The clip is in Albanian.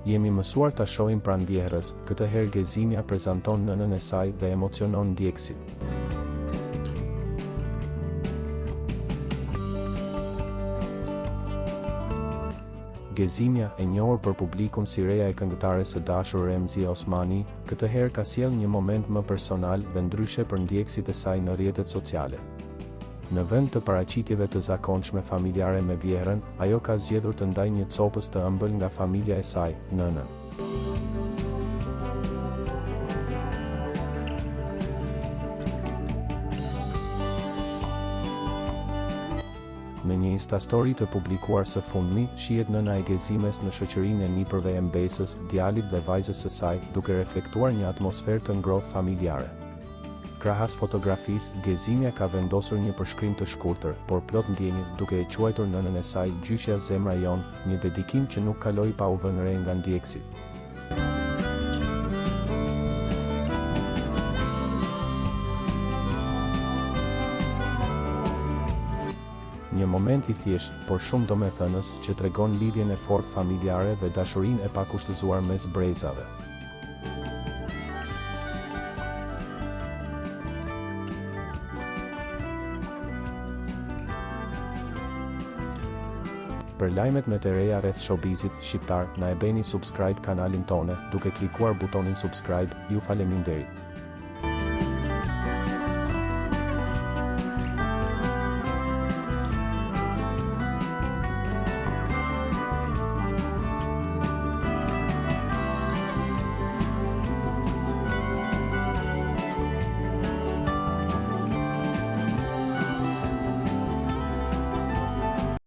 Jemi mësuar ta shohim pranvjehrës, këtë herë Gezimja prezanton nënën e saj dhe emocionon ndjekësit. Gezimja, e njohur për publikun si reja e këngëtares së dashur Remzia Osmani, këtë herë ka sjellë një moment më personal dhe ndryshe për ndjekësit e saj në rrjetet sociale. Në vend të paraqitjeve të zakonshme familjare me vjehrën, ajo ka zgjedhur të ndajë një copës të ëmbël nga familja e saj, nënën. Në një Instastory të publikuar së fundmi, shihet nëna e Gezimes në shoqërinë e nipërve e mbesës, djalit dhe vajzës së saj, duke reflektuar një atmosferë të ngrohtë familjare. Krahas fotografisë, Gezimja ka vendosur një përshkrim të shkurtër, por plot ndjenjë, duke e quajtur nënën e saj gjyqja zemra jon, një dedikim që nuk kaloi pa u vënë re nga ndjekësit. Një moment i thjeshtë, por shumë domethënës, që tregon lidhjen e fortë familjare dhe dashurinë e pakushtëzuar mes brezave. Për lajmet më të reja rreth showbizit shqiptar, na e bëni subscribe kanalin tonë, duke klikuar butonin subscribe. Ju faleminderit.